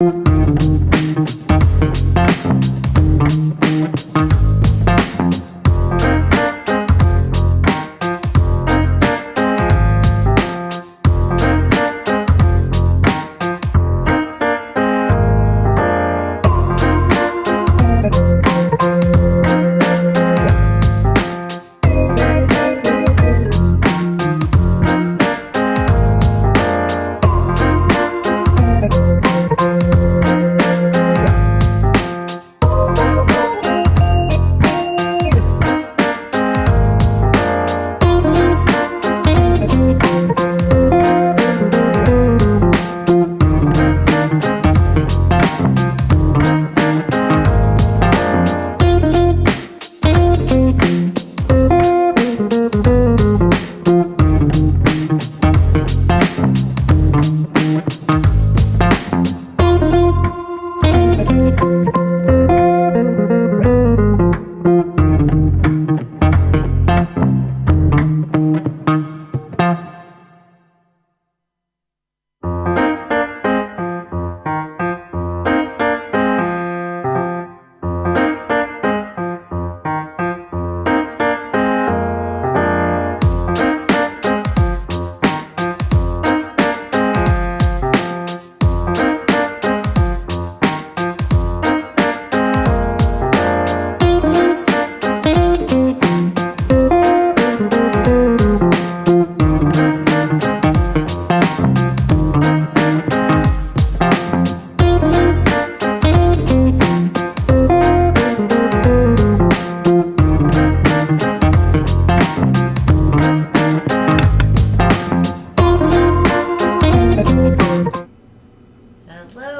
Hello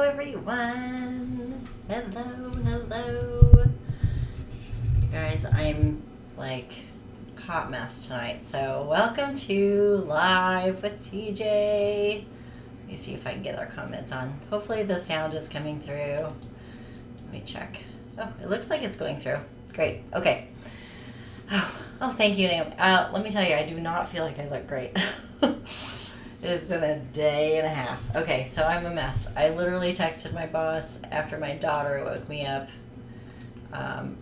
everyone! Hello! Guys, I'm like a hot mess tonight, so welcome to Live with TJ. Let me see if I can get our comments on. Hopefully the sound is coming through. Let me check. Oh, it looks like it's going through. Great. Okay. Oh, thank you, Naomi. Let me tell you, I do not feel like I look great. It has been a day and a half. Okay, so I'm a mess. I literally texted my boss after my daughter woke me up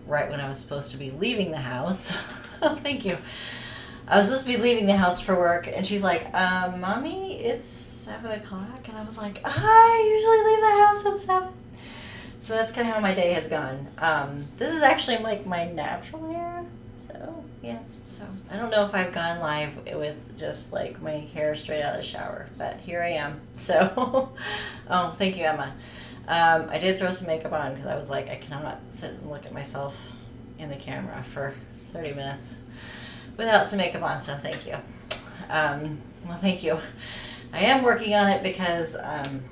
right when I was supposed to be leaving the house. Oh, thank you. I was supposed to be leaving the house for work, and she's like, Mommy, it's 7 o'clock. And I was like, I usually leave the house at 7. So that's kind of how my day has gone. This is actually like my natural hair. So, yeah. So I don't know if I've gone live with just like my hair straight out of the shower, but here I am. So, oh, thank you, Emma. I did throw some makeup on because I was like, I cannot sit and look at myself in the camera for 30 minutes without some makeup on, so thank you. Well, thank you. I am working on it because I'm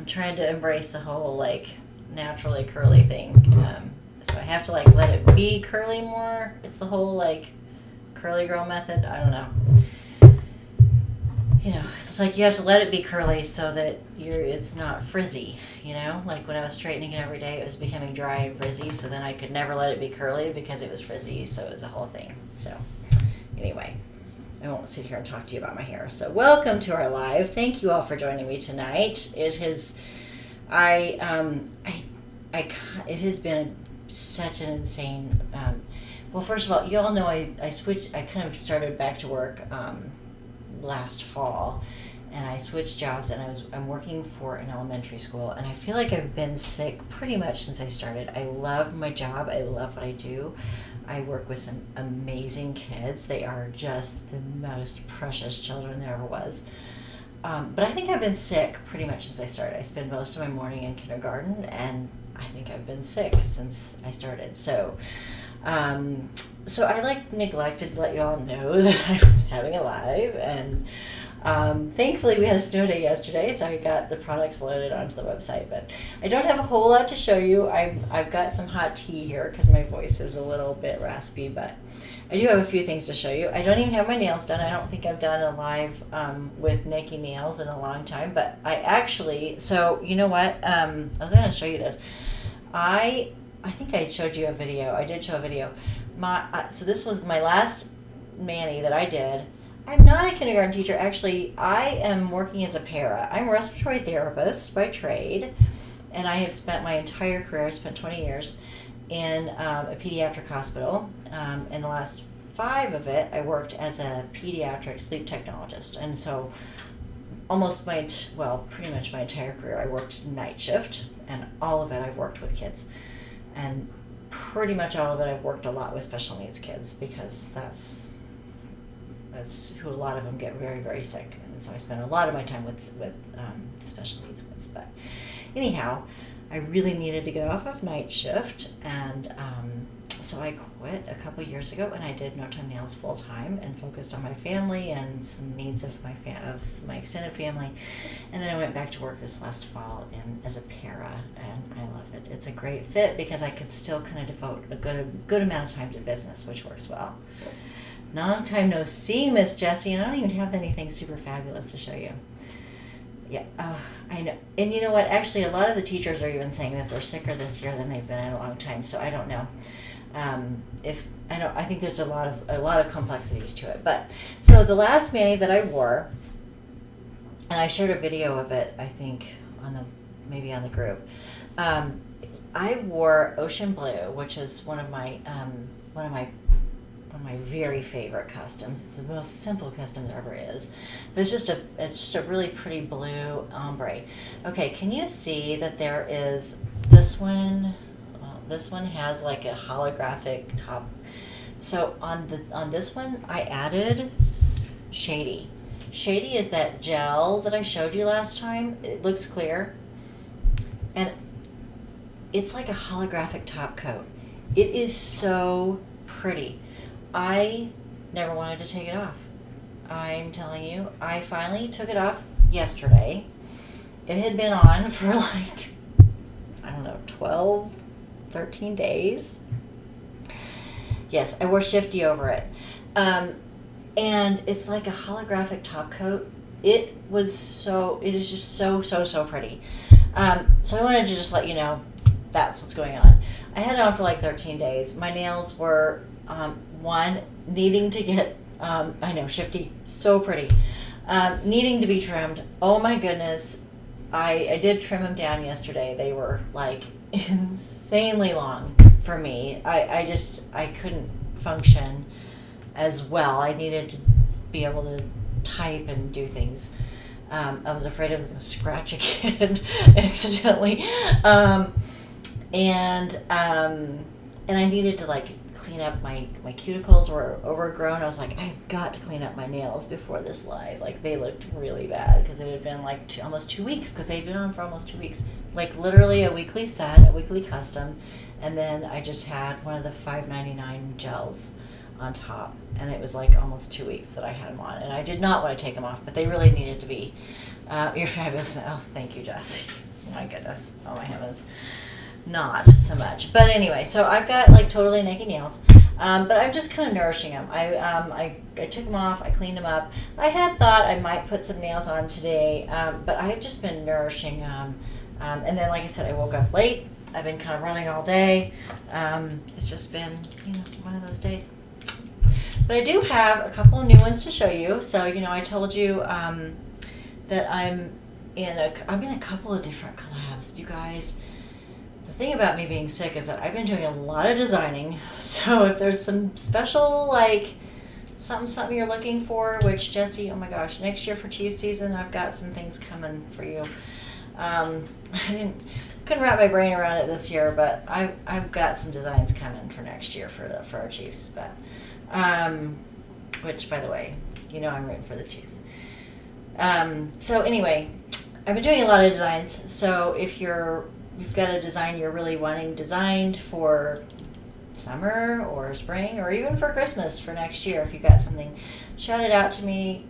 trying to embrace the whole like naturally curly thing. So I have to like let it be curly more. It's the whole like curly girl method. I don't know. You know, it's like you have to let it be curly so that it's not frizzy, you know? Like when I was straightening it every day, it was becoming dry and frizzy, so then I could never let it be curly because it was frizzy, so it was a whole thing. So anyway, I won't sit here and talk to you about my hair. So welcome to our live. Thank you all for joining me tonight. It has has been such an insane well, first of all, you all know I kind of started back to work last fall, and I switched jobs, and I'm working for an elementary school, and I feel like I've been sick pretty much since I started. I love my job. I love what I do. I work with some amazing kids. They are just the most precious children there ever was. But I think I've been sick pretty much since I started. I spend most of my morning in kindergarten, and I think I've been sick since I started. So I like neglected to let you all know that I was having a live, and thankfully we had a snow day yesterday, so I got the products loaded onto the website. But I don't have a whole lot to show you. I've got some hot tea here because my voice is a little bit raspy, but I do have a few things to show you. I don't even have my nails done. I don't think I've done a live with Nikki nails in a long time, but I actually, so you know what? I was going to show you this. I think I showed you a video. I did show a video. So this was my last mani that I did. I'm not a kindergarten teacher. Actually, I am working as a para. I'm a respiratory therapist by trade, and I have spent my entire career, I spent 20 years, in a pediatric hospital. In the last 5 of it, I worked as a pediatric sleep technologist. And so pretty much my entire career, I worked night shift, and all of it I've worked with kids. And pretty much all of it I've worked a lot with special needs kids, because that's who a lot of them get very, very sick. And so I spend a lot of my time with the special needs ones. But anyhow, I really needed to get off of night shift, and so I quit a couple years ago, and I did No Time Nails full time and focused on my family and some needs of my extended family. And then I went back to work this last fall as a para, and I love it. It's a great fit because I could still kind of devote a good amount of time to business, which works well. Long time no see, Miss Jessie, and I don't even have anything super fabulous to show you. Yeah, I know. And you know what? Actually, a lot of the teachers are even saying that they're sicker this year than they've been in a long time. So I don't know. I think there's a lot of complexities to it. But so the last mani that I wore, and I shared a video of it, I think maybe on the group. I wore Ocean Blue, which is one of my very favorite customs. It's the most simple custom there ever is. But it's just a really pretty blue ombre. Okay, can you see that there is this one? This one has like a holographic top. So on this one, I added Shady. Shady is that gel that I showed you last time. It looks clear, and it's like a holographic top coat. It is so pretty. I never wanted to take it off. I'm telling you, I finally took it off yesterday. It had been on for like, I don't know, 12, 13 days. Yes, I wore Shifty over it. And it's like a holographic top coat. It is just so pretty. So I wanted to just let you know that's what's going on. I had it on for like 13 days. My nails were, needing to get, I know, Shifty, so pretty. Needing to be trimmed. Oh my goodness. I did trim them down yesterday. They were like insanely long for me. I couldn't function as well. I needed to be able to type and do things. I was afraid I was going to scratch a kid accidentally. And I needed to like clean up my cuticles were overgrown. I was like, I've got to clean up my nails before this live. Like, they looked really bad because it had been like almost 2 weeks, because they'd been on for almost 2 weeks. Like literally a weekly set, a weekly custom, and then I just had one of the $5.99 gels on top, and it was like almost 2 weeks that I had them on, and I did not want to take them off, but they really needed to be. You're fabulous. Oh, thank you, Jessie. My goodness. Oh my heavens. Not so much, but anyway, so I've got like totally naked nails, but I'm just kind of nourishing them. I took them off, I cleaned them up. I had thought I might put some nails on today, but I've just been nourishing them, and then like I said, I woke up late. I've been kind of running all day. It's just been one of those days. But I do have a couple of new ones to show you. So I told you that I'm in a couple of different collabs, you guys. The thing about me being sick is that I've been doing a lot of designing. So if there's some special, like something you're looking for, which Jessie, oh my gosh, next year for Chief season, I've got some things coming for you. I couldn't wrap my brain around it this year, but I've got some designs coming for next year for our Chiefs. But which, by the way, I'm rooting for the Chiefs. So anyway, I've been doing a lot of designs. So if you've got a design you're really wanting designed for summer or spring or even for Christmas for next year, if you've got something, shout it out to me.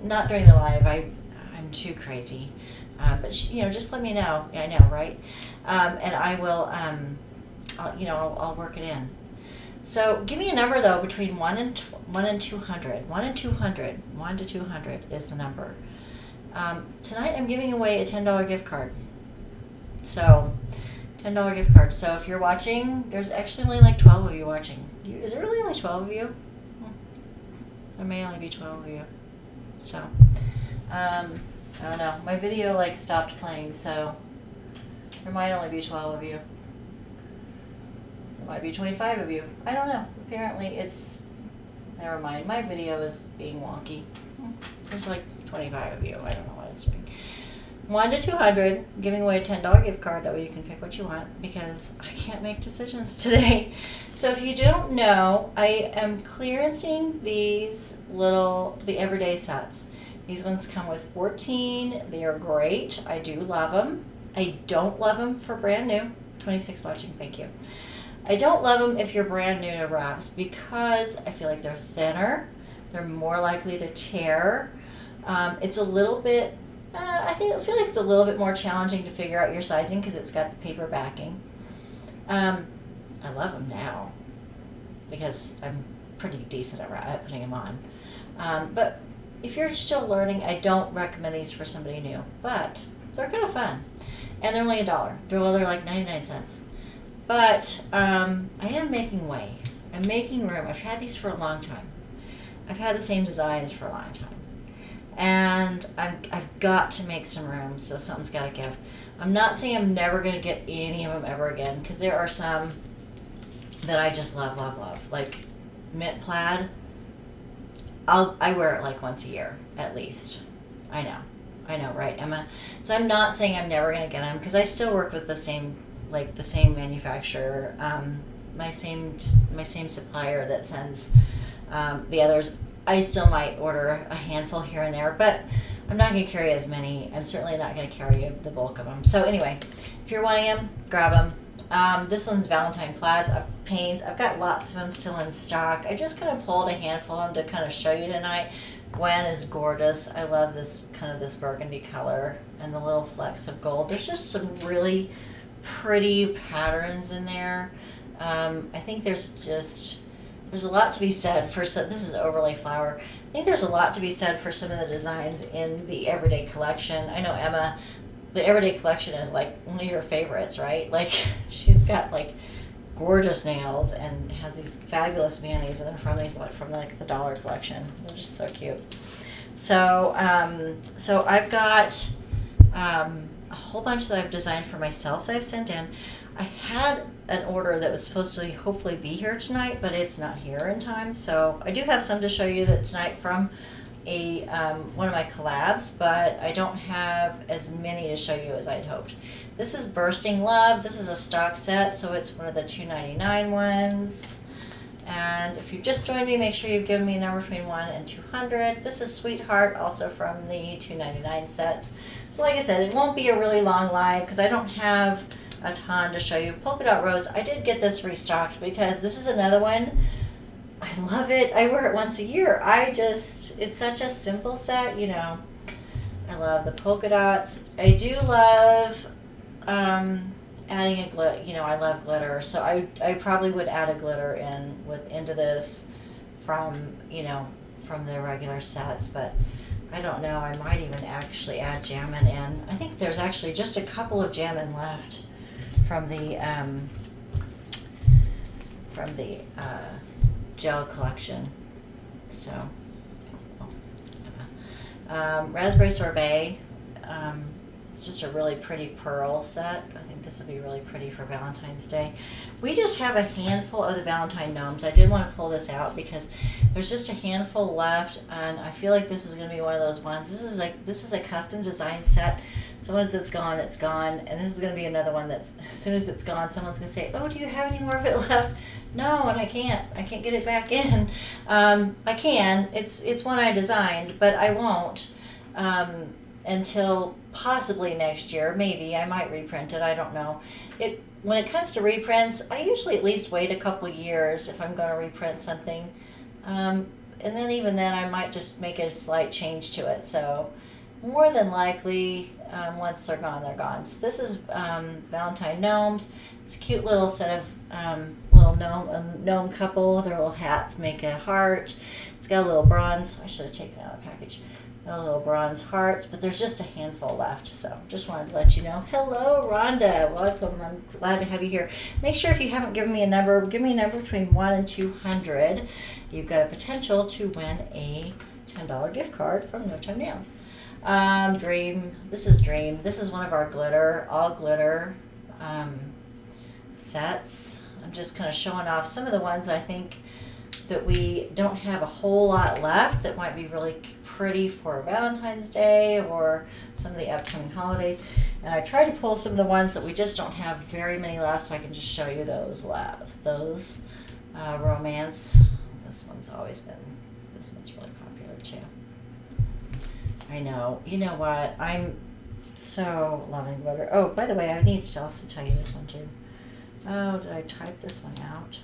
Not during the live. I'm too crazy. But just let me know. Yeah, I know, right? And I will. I'll work it in. So give me a number though between 1 and 200. 1 and 200. 1 to 200 is the number. Tonight I'm giving away a $10 gift card. So, $10 gift card. So if you're watching, there's actually only like 12 of you watching. Is there really only 12 of you? There may only be 12 of you. So, I don't know. My video like stopped playing, so there might only be 12 of you. There might be 25 of you. I don't know. Apparently it's, never mind. My video is being wonky. There's like 25 of you. I don't know what it's doing. 1 to 200, giving away a $10 gift card. That way you can pick what you want because I can't make decisions today. So if you don't know, I am clearancing the everyday sets. These ones come with 14. They are great. I do love them. I don't love them for brand new. 26 watching, thank you. I don't love them if you're brand new to wraps because I feel like they're thinner. They're more likely to tear. It's a little bit, I feel like it's a little bit more challenging to figure out your sizing because it's got the paper backing. I love them now because I'm pretty decent at putting them on. But if you're still learning, I don't recommend these for somebody new, but they're kind of fun. And they're only $1. They're like 99 cents. But I am making way. I'm making room. I've had these for a long time. I've had the same designs for a long time. And I've got to make some room, so something's got to give. I'm not saying I'm never going to get any of them ever again, because there are some that I just love, love, love. Like mint plaid. I wear it like once a year, at least. I know, right, Emma? So I'm not saying I'm never going to get them, because I still work with the same manufacturer, my same supplier that sends the others. I still might order a handful here and there, but I'm not going to carry as many. I'm certainly not going to carry the bulk of them. So anyway, if you're wanting them, grab them. This one's Valentine plaids. Pains. I've got lots of them still in stock. I just kind of pulled a handful of them to kind of show you tonight. Gwen is gorgeous. I love this burgundy color and the little flecks of gold. There's just some really pretty patterns in there. I think there's a lot to be said for this is overlay flower. I think there's a lot to be said for some of the designs in the Everyday collection. I know Emma, the Everyday collection is like one of your favorites, right? Like she's got like gorgeous nails and has these fabulous manis, and then from the dollar collection. They're just so cute. So I've got a whole bunch that I've designed for myself that I've sent in. I had an order that was supposed to hopefully be here tonight, but it's not here in time. So I do have some to show you that tonight from one of my collabs, but I don't have as many to show you as I'd hoped. This is Bursting Love. This is a stock set, so it's one of the $2.99 ones. And if you've just joined me, make sure you've given me a number between 1 and 200. This is Sweetheart, also from the $2.99 sets. So like I said, it won't be a really long live because I don't have a ton to show you. Polka Dot Rose, I did get this restocked because this is another one. I love it. I wear it once a year. It's such a simple set, you know. I love the polka dots. I do love adding a glitter. You know, I love glitter, so I probably would add a glitter into this from the regular sets, but I don't know. I might even actually add Jammin in. I think there's actually just a couple of Jammin left from the gel collection. So, Raspberry Sorbet. It's just a really pretty pearl set. I think this would be really pretty for Valentine's Day. We just have a handful of the Valentine gnomes. I did want to pull this out because there's just a handful left, and I feel like this is going to be one of those ones. This is a custom design set. So once it's gone, it's gone. And this is going to be another one that's, as soon as it's gone, someone's going to say, oh, do you have any more of it left? No, and I can't get it back in. I can. It's one I designed, but I won't until possibly next year. Maybe I might reprint it. I don't know. When it comes to reprints, I usually at least wait a couple years if I'm going to reprint something, and then even then I might just make a slight change to it. So more than likely, once they're gone, they're gone. So this is Valentine Gnomes. It's a cute little set of little gnome couple. Their little hats make a heart. It's got a little bronze. I should have taken it out of the package. the little bronze hearts, but there's just a handful left. So just wanted to let you know. Hello, Rhonda. Welcome. I'm glad to have you here. Make sure if you haven't given me a number, give me a number between 1 and 200. You've got a potential to win a $10 gift card from No Time Nails. Dream. This is Dream. This is one of our all glitter sets. I'm just kind of showing off some of the ones I think that we don't have a whole lot left that might be really pretty for Valentine's Day or some of the upcoming holidays. And I tried to pull some of the ones that we just don't have very many left, so I can just show you those left. Those romance. This one's really popular too. I know. You know what? I'm so loving glitter. Oh, by the way, I need to also tell you this one too. Oh, did I type this one out?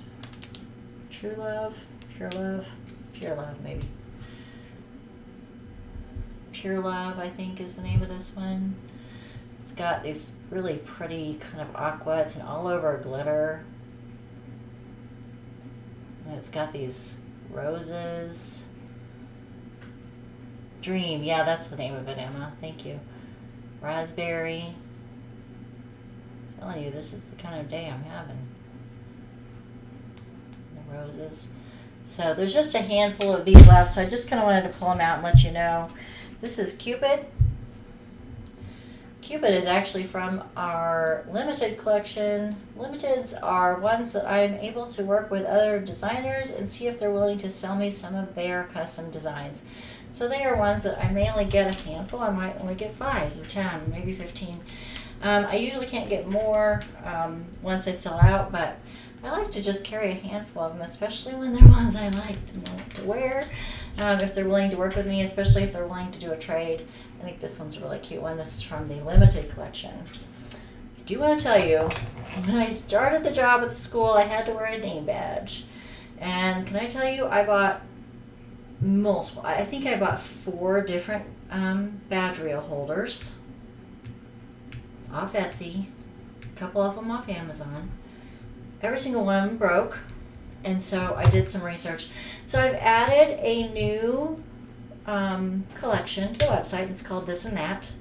True Love, Pure Love, Pure Love maybe. Pure Love, I think, is the name of this one. It's got these really pretty kind of aqua. It's an all over glitter. And it's got these roses. Dream, yeah, that's the name of it, Emma. Thank you. Raspberry. I'm telling you, this is the kind of day I'm having. The roses. So there's just a handful of these left, so I just kind of wanted to pull them out and let you know. This is Cupid. Cupid is actually from our limited collection. Limiteds are ones that I'm able to work with other designers and see if they're willing to sell me some of their custom designs. So they are ones that I may only get a handful. I might only get 5 or 10, maybe 15. I usually can't get more once I sell out, but I like to just carry a handful of them, especially when they're ones I like to wear. If they're willing to work with me, especially if they're willing to do a trade. I think this one's a really cute one. This is from the limited collection. I do want to tell you, when I started the job at the school, I had to wear a name badge. And can I tell you, I bought multiple. I think I bought 4 different badge reel holders off Etsy, a couple of them off Amazon. Every single one of them broke, and so I did some research. So I've added a new collection to the website. It's called This and That,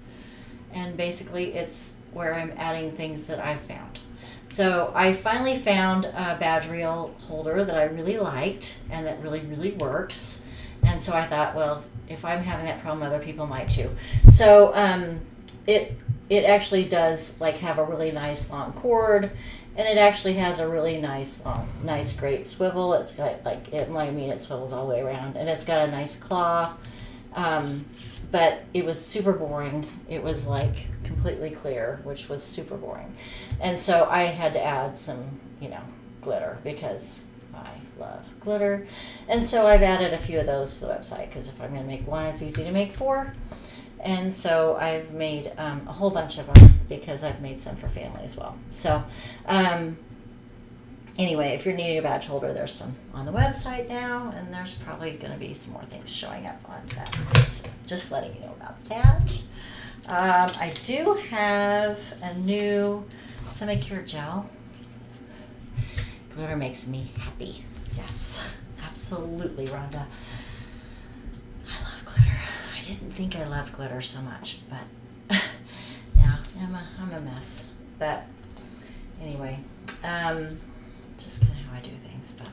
and basically it's where I'm adding things that I've found. So I finally found a badge reel holder that I really liked and that really, really works. And so I thought, well, if I'm having that problem, other people might too. So it actually does like have a really nice long cord, and it actually has a really nice great swivel. It's got it swivels all the way around, and it's got a nice claw. But it was super boring. It was like completely clear, which was super boring. And so I had to add some, glitter because I love glitter. And so I've added a few of those to the website because if I'm going to make one, it's easy to make 4. And so I've made a whole bunch of them because I've made some for family as well. So anyway, if you're needing a badge holder, there's some on the website now, and there's probably going to be some more things showing up on that. So just letting you know about that. I do have a new semi-cure gel. Glitter makes me happy. Yes, absolutely, Rhonda. I love glitter. I didn't think I loved glitter so much, but yeah, I'm a mess. But anyway, just kind of how I do things. But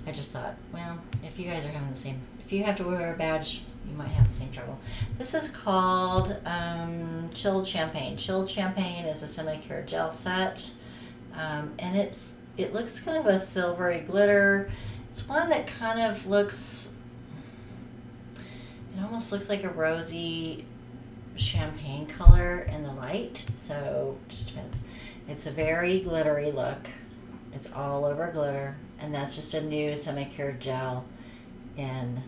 I just thought, well, if you guys are having if you have to wear a badge, you might have the same trouble. This is called Chilled Champagne. Chilled Champagne is a semi-cure gel set, and it looks kind of a silvery glitter. It's one that kind of looks, it almost looks like a rosy champagne color in the light, so just depends. It's a very glittery look. It's all over glitter, and that's just a new semi-cure gel. And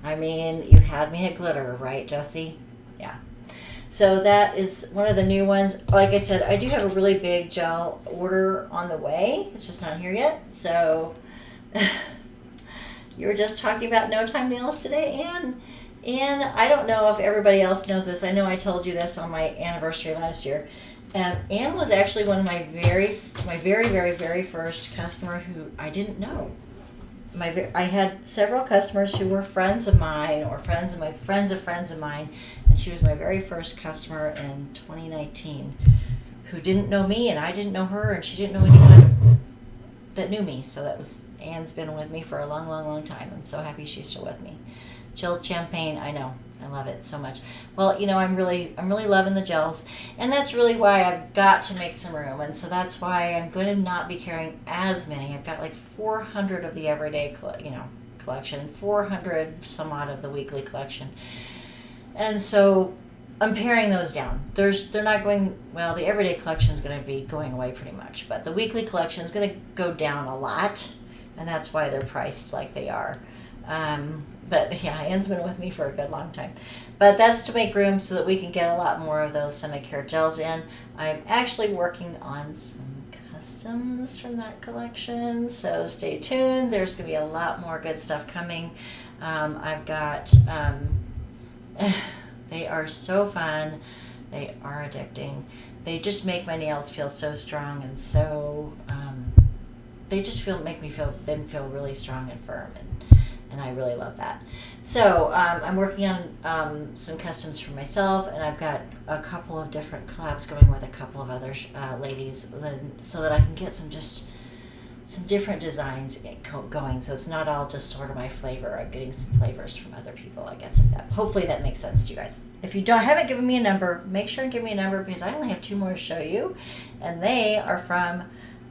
I mean, you had me at glitter, right, Jessie? Yeah. So that is one of the new ones. Like I said, I do have a really big gel order on the way. It's just not here yet. So you were just talking about No Time Nails today, Anne. And I don't know if everybody else knows this. I know I told you this on my anniversary last year. Anne was actually one of my very, very first customer who I didn't know. I had several customers who were friends of mine or friends of my friends of friends of mine, and she was my very first customer in 2019 who didn't know me and I didn't know her and she didn't know anyone that knew me. So that was Anne's been with me for a long, long, long time. I'm so happy she's still with me. Chilled champagne, I know. I love it so much. Well, I'm really loving the gels, and that's really why I've got to make some room, and so that's why I'm going to not be carrying as many. I've got like 400 of the everyday, collection, 400 some odd of the weekly collection, and so I'm paring those down. They're not going well. The everyday collection is going to be going away pretty much, but the weekly collection is going to go down a lot, and that's why they're priced like they are. But yeah, Anne's been with me for a good long time. But that's to make room so that we can get a lot more of those semi-cured gels in. I'm actually working on some customs from that collection, so stay tuned. There's going to be a lot more good stuff coming. I've got, they are so fun. They are addicting. They just make my nails feel so strong and so, they just make them feel really strong and firm, and I really love that. So I'm working on some customs for myself, and I've got a couple of different collabs going with a couple of other ladies, so that I can get some different designs going. So it's not all just sort of my flavor. I'm getting some flavors from other people, I guess. Hopefully that makes sense to you guys. If you haven't given me a number, make sure and give me a number, because I only have 2 more to show you, and they are from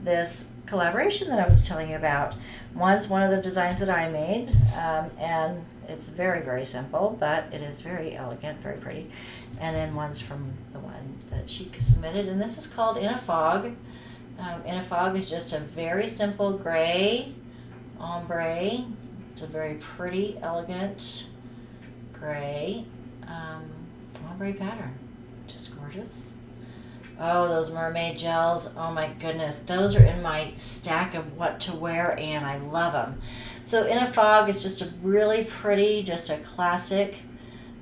this collaboration that I was telling you about. One's one of the designs that I made, and it's very, very simple, but it is very elegant, very pretty. And then one's from the one that she submitted, and this is called In a Fog. In a Fog is just a very simple gray ombre. It's a very pretty, elegant gray ombre pattern. Just gorgeous. Oh, those mermaid gels. Oh my goodness. Those are in my stack of what to wear, and I love them. So In a Fog is just a really pretty, just a classic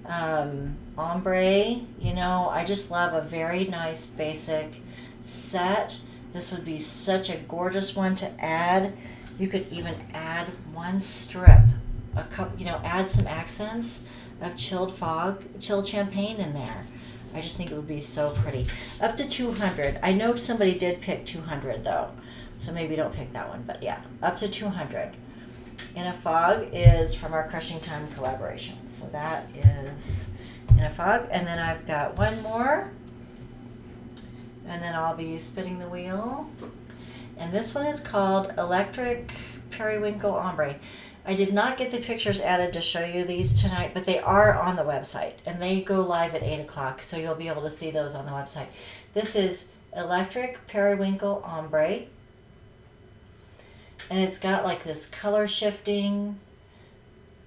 ombre. I just love a very nice basic set. This would be such a gorgeous one to add. You could even add one strip, add some accents of chilled champagne in there. I just think it would be so pretty. Up to 200. I know somebody did pick 200 though, so maybe don't pick that one, but yeah, up to 200. In a Fog is from our Crushing Time collaboration. So that is In a Fog. And then I've got one more, and then I'll be spinning the wheel. And this one is called Electric Periwinkle Ombre. I did not get the pictures added to show you these tonight, but they are on the website, and they go live at 8 o'clock, so you'll be able to see those on the website. This is Electric Periwinkle Ombre, and it's got like this color shifting.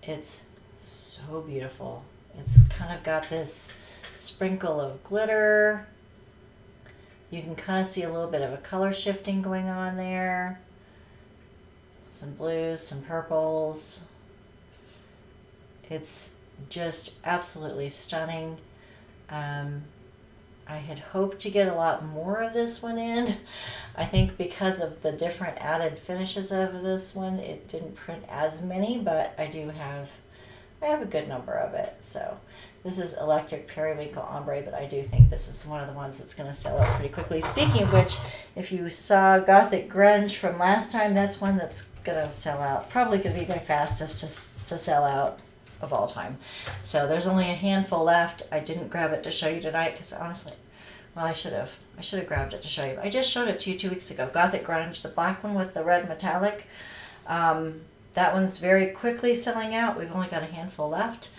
It's so beautiful. It's kind of got this sprinkle of glitter. You can kind of see a little bit of a color shifting going on there. Some blues, some purples. It's just absolutely stunning. I had hoped to get a lot more of this one in. I think because of the different added finishes of this one, it didn't print as many, but I have a good number of it. So this is Electric Periwinkle Ombre, but I do think this is one of the ones that's going to sell out pretty quickly. Speaking of which, if you saw Gothic Grunge from last time, that's one that's going to sell out. Probably going to be my fastest to sell out of all time. So there's only a handful left. I didn't grab it to show you tonight because honestly, well, I should have grabbed it to show you. I just showed it to you 2 weeks ago. Gothic Grunge, the black one with the red metallic. That one's very quickly selling out. We've only got a handful left.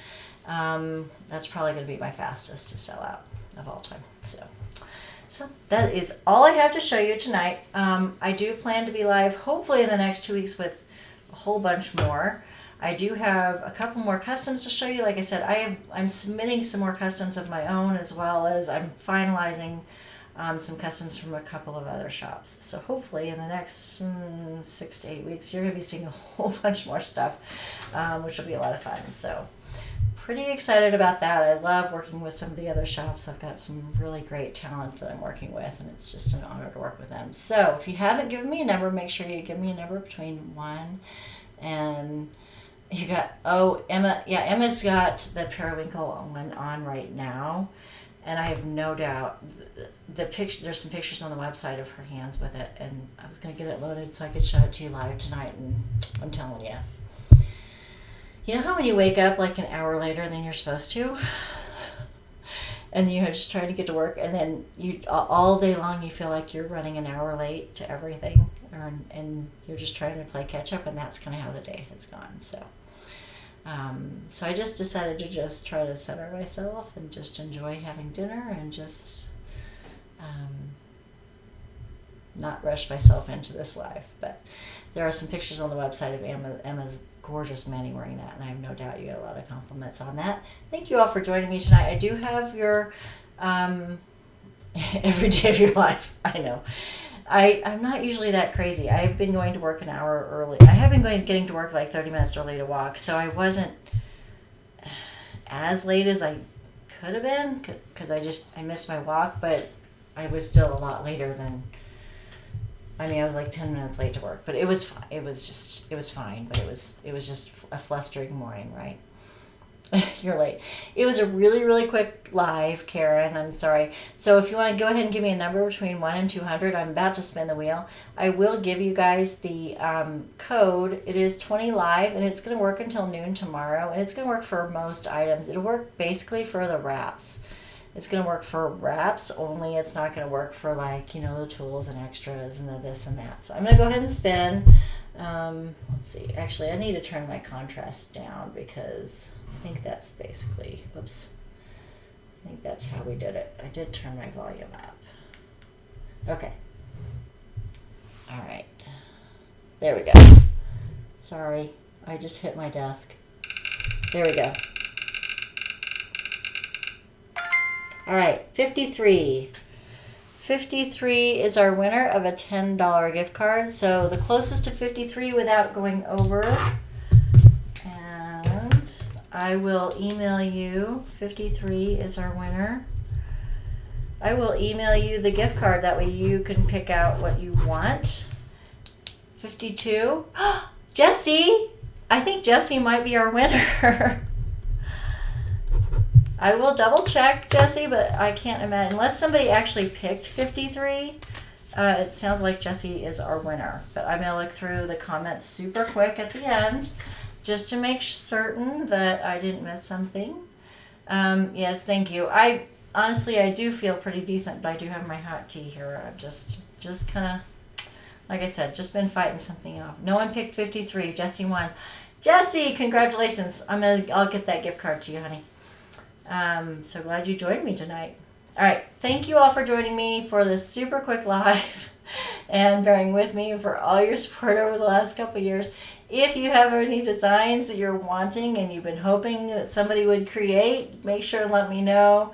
That's probably going to be my fastest to sell out of all time. So that is all I have to show you tonight. I do plan to be live hopefully in the next 2 weeks with a whole bunch more. I do have a couple more customs to show you. Like I said, I'm submitting some more customs of my own, as well as I'm finalizing some customs from a couple of other shops. So hopefully in the next 6 to 8 weeks, you're going to be seeing a whole bunch more stuff, which will be a lot of fun. So pretty excited about that. I love working with some of the other shops. I've got some really great talent that I'm working with, and it's just an honor to work with them. So if you haven't given me a number, make sure you give me a number between 1 And you got, oh, Emma, yeah, Emma's got the periwinkle one on right now. And I have no doubt the picture. There's some pictures on the website of her hands with it, and I was going to get it loaded so I could show it to you live tonight. And I'm telling you, you know how when you wake up like an hour later than you're supposed to, and you're just trying to get to work, and then you all day long you feel like you're running an hour late to everything, and you're just trying to play catch up, and that's kind of how the day has gone. So I just decided to just try to center myself and just enjoy having dinner and just not rush myself into this life. But there are some pictures on the website of Emma's gorgeous mani wearing that, and I have no doubt you get a lot of compliments on that. Thank you all for joining me tonight. I do have your every day of your life. I know. I'm not usually that crazy. I've been going to work an hour early. I have been getting to work like 30 minutes early to walk, so I wasn't as late as I could have been because I missed my walk, but I was still a lot later than. I mean, I was like 10 minutes late to work, but it was fine. It was fine, but it was just a flustering morning, right? You're late. It was a really, really quick live, Karen. I'm sorry. So if you want to go ahead and give me a number between 1 and 200, I'm about to spin the wheel. I will give you guys the code. It is 20 live, and it's going to work until noon tomorrow, and it's going to work for most items. It'll work basically for the wraps. It's going to work for wraps only. It's not going to work for like, the tools and extras and the this and that. So I'm going to go ahead and spin. Let's see. Actually, I need to turn my contrast down because I think that's basically, oops. I think that's how we did it. I did turn my volume up. Okay. All right. There we go. Sorry. I just hit my desk. There we go. All right, 53. 53 is our winner of a $10 gift card. So the closest to 53 without going over. And I will email you. 53 is our winner. I will email you the gift card. That way you can pick out what you want. 52. Jessie! I think Jessie might be our winner. I will double check, Jessie, but I can't imagine. Unless somebody actually picked 53, it sounds like Jessie is our winner. But I'm going to look through the comments super quick at the end just to make certain that I didn't miss something. Yes, thank you. I do feel pretty decent, but I do have my hot tea here. I'm just kind of, like I said, just been fighting something off. No one picked 53. Jessie won. Jessie, congratulations. I'll get that gift card to you, honey. So glad you joined me tonight. All right. Thank you all for joining me for this super quick live and bearing with me for all your support over the last couple of years. If you have any designs that you're wanting and you've been hoping that somebody would create, make sure and let me know.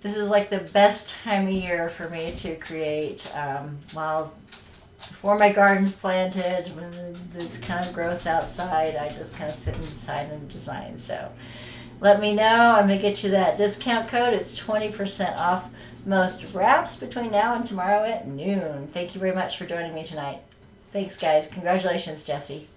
This is like the best time of year for me to create before my garden's planted, when it's kind of gross outside, I just kind of sit inside and design. So let me know. I'm going to get you that discount code. It's 20% off most wraps between now and tomorrow at noon. Thank you very much for joining me tonight. Thanks, guys. Congratulations, Jessie.